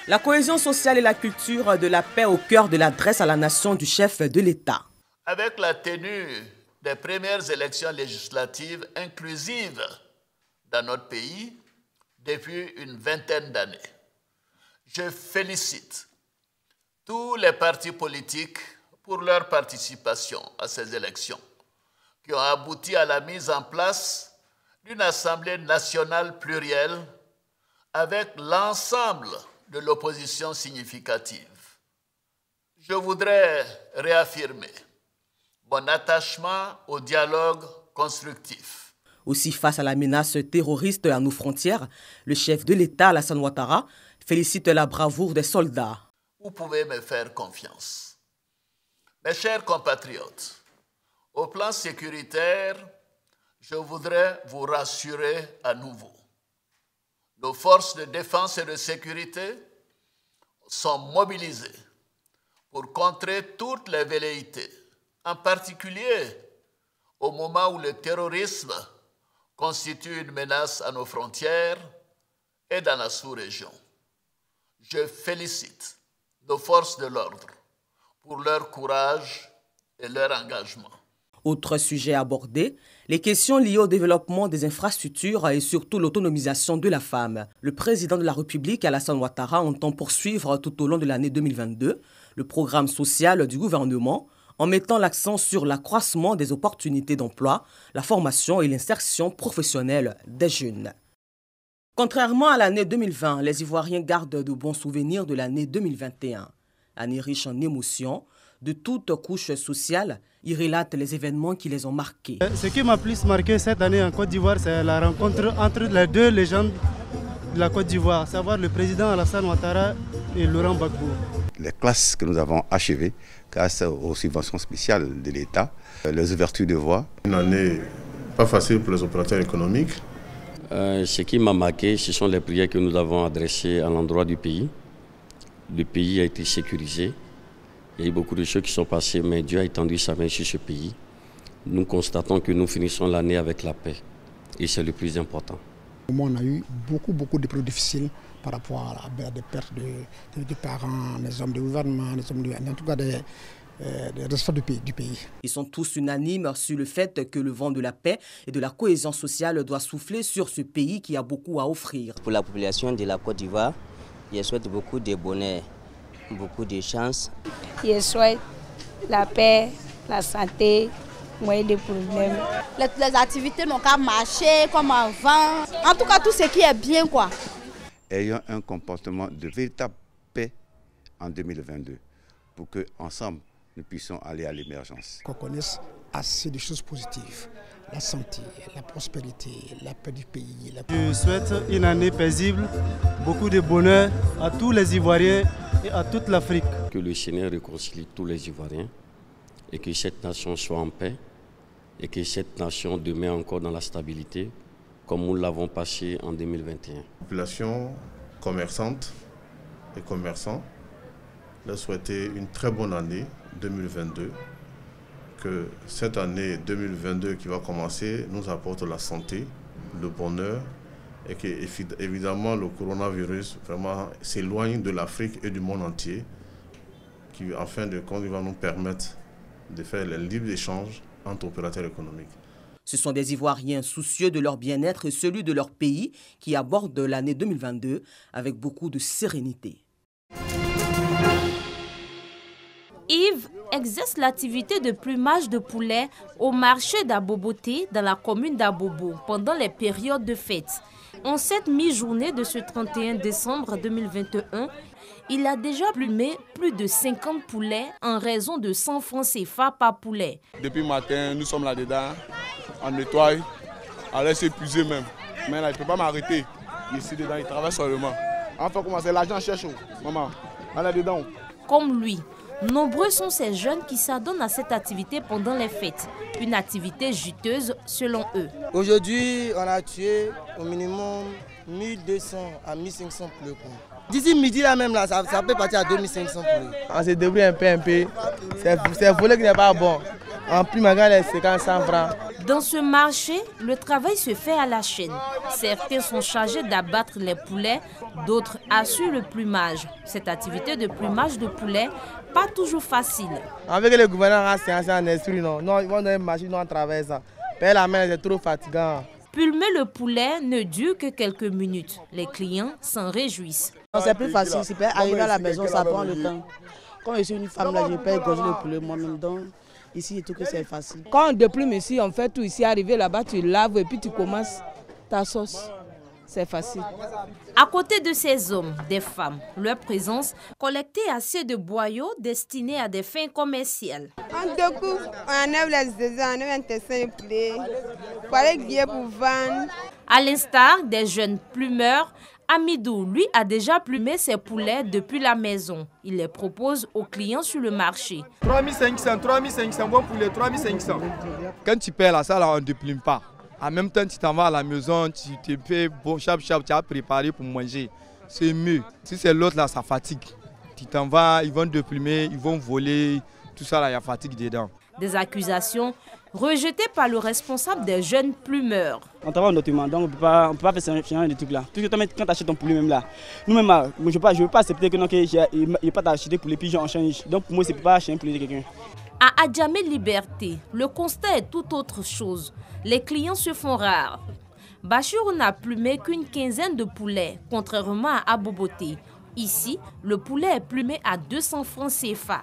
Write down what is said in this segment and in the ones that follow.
La cohésion sociale et la culture de la paix au cœur de l'adresse à la nation du chef de l'État. Avec la tenue des premières élections législatives inclusives dans notre pays depuis une vingtaine d'années, je félicite tous les partis politiques pour leur participation à ces élections, qui ont abouti à la mise en place d'une Assemblée nationale plurielle avec l'ensemble de l'opposition significative. Je voudrais réaffirmer mon attachement au dialogue constructif. Aussi, face à la menace terroriste à nos frontières, le chef de l'État, Alassane Ouattara, félicite la bravoure des soldats. Vous pouvez me faire confiance. Mes chers compatriotes, au plan sécuritaire, je voudrais vous rassurer à nouveau. Nos forces de défense et de sécurité sont mobilisées pour contrer toutes les velléités, en particulier au moment où le terrorisme constitue une menace à nos frontières et dans la sous-région. Je félicite nos forces de l'ordre pour leur courage et leur engagement. Autre sujet abordé, les questions liées au développement des infrastructures et surtout l'autonomisation de la femme. Le président de la République, Alassane Ouattara, entend poursuivre tout au long de l'année 2022 le programme social du gouvernement en mettant l'accent sur l'accroissement des opportunités d'emploi, la formation et l'insertion professionnelle des jeunes. Contrairement à l'année 2020, les Ivoiriens gardent de bons souvenirs de l'année 2021. Année riche en émotions, de toutes couches sociales, ils relatent les événements qui les ont marqués. Ce qui m'a plus marqué cette année en Côte d'Ivoire, c'est la rencontre entre les deux légendes de la Côte d'Ivoire, à savoir le président Alassane Ouattara et Laurent Gbagbo. Les classes que nous avons achevées grâce aux subventions spéciales de l'État, les ouvertures de voies. Une année pas facile pour les opérateurs économiques. Ce qui m'a marqué, ce sont les prières que nous avons adressées à l'endroit du pays. Le pays a été sécurisé. Il y a eu beaucoup de choses qui sont passées, mais Dieu a étendu sa main sur ce pays. Nous constatons que nous finissons l'année avec la paix. Et c'est le plus important. On a eu beaucoup d'épreuves difficiles par rapport à des pertes de parents, des hommes de gouvernement, en tout cas des responsables du pays. Ils sont tous unanimes sur le fait que le vent de la paix et de la cohésion sociale doit souffler sur ce pays qui a beaucoup à offrir. Pour la population de la Côte d'Ivoire, je souhaite beaucoup de bonheur, beaucoup de chance. Je souhaite la paix, la santé, moins de problèmes. Les activités n'ont qu'à marcher comme avant. En tout cas, tout ce qui est bien, quoi. Ayant un comportement de véritable paix en 2022 pour qu'ensemble, nous puissions aller à l'émergence. Qu'on connaisse assez de choses positives. La santé, la prospérité, la paix du pays. Je souhaite une année paisible, beaucoup de bonheur à tous les Ivoiriens et à toute l'Afrique. Que le Seigneur réconcilie tous les Ivoiriens et que cette nation soit en paix et que cette nation demeure encore dans la stabilité comme nous l'avons passé en 2021. Population commerçante et commerçants, leur souhaiter une très bonne année 2022. Que cette année 2022 qui va commencer nous apporte la santé, le bonheur et que évidemment le coronavirus vraiment s'éloigne de l'Afrique et du monde entier, qui en fin de compte va nous permettre de faire les libres échanges entre opérateurs économiques. Ce sont des Ivoiriens soucieux de leur bien-être et celui de leur pays qui abordent l'année 2022 avec beaucoup de sérénité. Yves exerce l'activité de plumage de poulet au marché d'Aboboté dans la commune d'Abobo pendant les périodes de fête. En cette mi-journée de ce 31 décembre 2021, il a déjà plumé plus de 50 poulets en raison de 100 francs CFA par poulet. Depuis le matin, nous sommes là-dedans, on nettoie, on laisse épuiser même. Mais là, il ne peut pas m'arrêter. Ici dedans, il travaille seulement. Enfin, comment c'est l'argent cherche, maman, on est dedans. Comme lui, nombreux sont ces jeunes qui s'adonnent à cette activité pendant les fêtes. Une activité juteuse selon eux. Aujourd'hui, on a tué au minimum 1200 à 1500 poulets. D'ici midi là même, là, ça peut partir à 2500 poulets. On se débrouille un peu. C'est le volet qui n'est pas bon. En plus, maintenant, les 50 100 francs. Dans ce marché, le travail se fait à la chaîne. Certains sont chargés d'abattre les poulets, d'autres assurent le plumage. Cette activité de plumage de poulet, pas toujours facile. Avec le gouvernement, c'est un esprit, non, ils vont dans une machine, on travaille ça. Payer la main, c'est trop fatigant. Pulmer le poulet ne dure que quelques minutes. Les clients s'en réjouissent. C'est plus facile, si arriver à la maison, ça prend le temps. Quand je suis une femme, là, je peux égorger le poulet moi-même. Donc, ici, et tout que c'est facile. Quand on déplume ici, on fait tout ici. Arrivé là-bas, tu laves et puis tu commences ta sauce. C'est facile. À côté de ces hommes, des femmes, leur présence collectait assez de boyaux destinés à des fins commerciales. On découpe, on enlève les saisons, on enlève un tessin de poulet. Pour aller bien pour vendre. À l'instar des jeunes plumeurs, Amidou, lui, a déjà plumé ses poulets depuis la maison. Il les propose aux clients sur le marché. 3500, bon poulet, 3500. Quand tu paies la salle, on ne déplume pas. En même temps, tu t'en vas à la maison, tu te fais bon, chap, tu as préparé pour manger. C'est mieux. Si c'est l'autre là, ça fatigue. Tu t'en vas, ils vont déplumer, ils vont voler, tout ça là, il y a fatigue dedans. Des accusations rejetées par le responsable des jeunes plumeurs. On travaille en document, donc on ne peut pas faire ce genre de trucs là. Puisque toi, quand tu achètes ton poulet même là, nous-mêmes, je ne veux pas accepter que il n'y a pas d'acheter poulet, puis on change. Donc pour moi, c'est pas acheter un poulet de quelqu'un. À Adjamé Liberté, le constat est tout autre chose. Les clients se font rares. Bachir n'a plumé qu'une quinzaine de poulets, contrairement à Aboboté. Ici, le poulet est plumé à 200 francs CFA.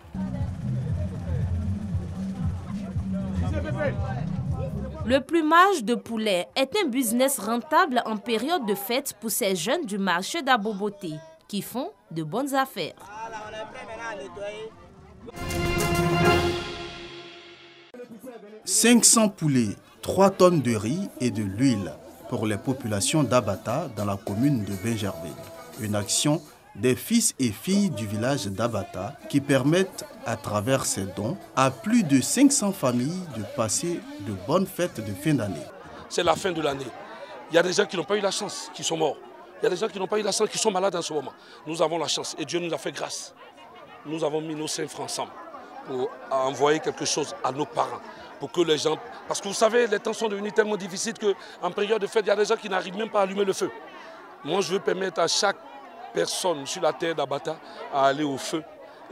Le plumage de poulet est un business rentable en période de fête pour ces jeunes du marché d'Aboboté qui font de bonnes affaires. « 500 poulets, 3 tonnes de riz et de l'huile pour les populations d'Abata dans la commune de Benjerville. Une action des fils et filles du village d'Abata qui permettent, à travers ces dons, à plus de 500 familles de passer de bonnes fêtes de fin d'année. C'est la fin de l'année. Il y a des gens qui n'ont pas eu la chance, qui sont morts. Il y a des gens qui n'ont pas eu la chance, qui sont malades en ce moment. Nous avons la chance et Dieu nous a fait grâce. Nous avons mis nos 5 francs ensemble pour envoyer quelque chose à nos parents. Pour que les gens... Parce que vous savez, les temps sont devenus tellement difficiles qu'en période de fête, il y a des gens qui n'arrivent même pas à allumer le feu. Moi, je veux permettre à chaque personne sur la terre d'Abata à aller au feu,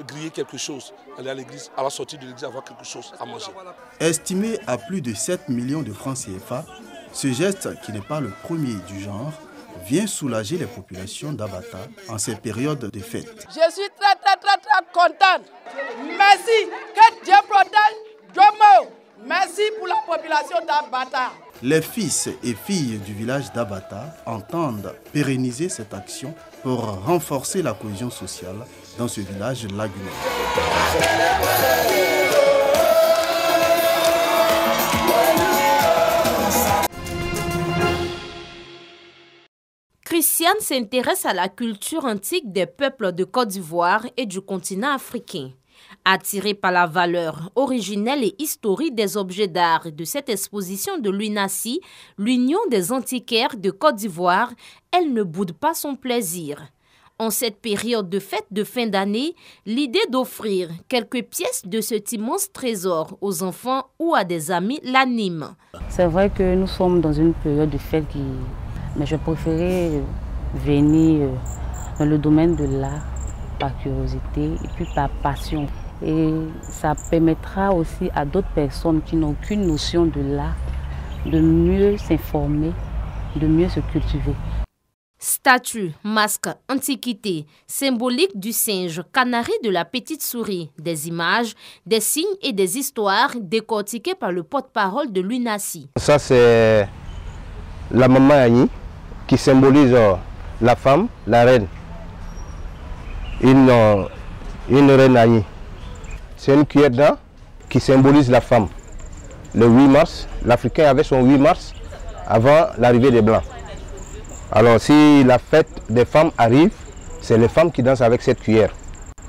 griller quelque chose, aller à l'église, à la sortie de l'église, avoir quelque chose à manger. Estimé à plus de 7 millions de francs CFA, ce geste, qui n'est pas le premier du genre, vient soulager les populations d'Abata en ces périodes de fête. Je suis très contente. Merci. Que Dieu protège Jomo. Merci pour la population d'Abata. Les fils et filles du village d'Abata entendent pérenniser cette action pour renforcer la cohésion sociale dans ce village lagunaire. Christiane s'intéresse à la culture antique des peuples de Côte d'Ivoire et du continent africain. Attirée par la valeur originelle et historique des objets d'art de cette exposition de l'UNACI, l'Union des antiquaires de Côte d'Ivoire, elle ne boude pas son plaisir. En cette période de fête de fin d'année, l'idée d'offrir quelques pièces de cet immense trésor aux enfants ou à des amis l'anime. C'est vrai que nous sommes dans une période de fête mais je préférais venir dans le domaine de l'art par curiosité et puis par passion. Et ça permettra aussi à d'autres personnes qui n'ont aucune notion de l'art de mieux s'informer, de mieux se cultiver. Statues, masques, antiquités, symbolique du singe, canari de la petite souris, des images, des signes et des histoires décortiquées par le porte-parole de l'UNACI. Ça c'est la maman Annie qui symbolise la femme, la reine. Une reine Annie. C'est une cuillère d'or qui symbolise la femme. Le 8 mars, l'Africain avait son 8 mars avant l'arrivée des Blancs. Alors si la fête des femmes arrive, c'est les femmes qui dansent avec cette cuillère.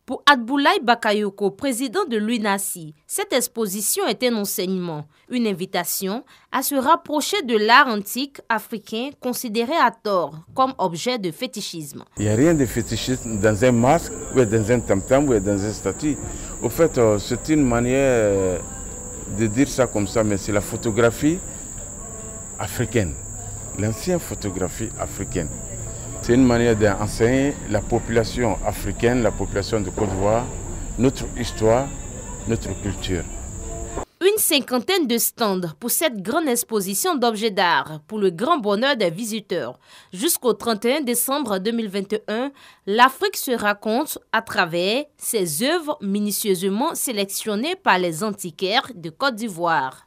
Pour Adboulaye Bakayoko, président de l'UNACI, cette exposition est un enseignement, une invitation à se rapprocher de l'art antique africain considéré à tort comme objet de fétichisme. Il n'y a rien de fétichisme dans un masque, ou dans un tam-tam, ou dans une statue. Au fait, c'est une manière de dire ça comme ça, mais c'est la photographie africaine, l'ancienne photographie africaine. C'est une manière d'enseigner la population africaine, la population de Côte d'Ivoire, notre histoire, notre culture. Une cinquantaine de stands pour cette grande exposition d'objets d'art pour le grand bonheur des visiteurs. Jusqu'au 31 décembre 2021, l'Afrique se raconte à travers ses œuvres minutieusement sélectionnées par les antiquaires de Côte d'Ivoire.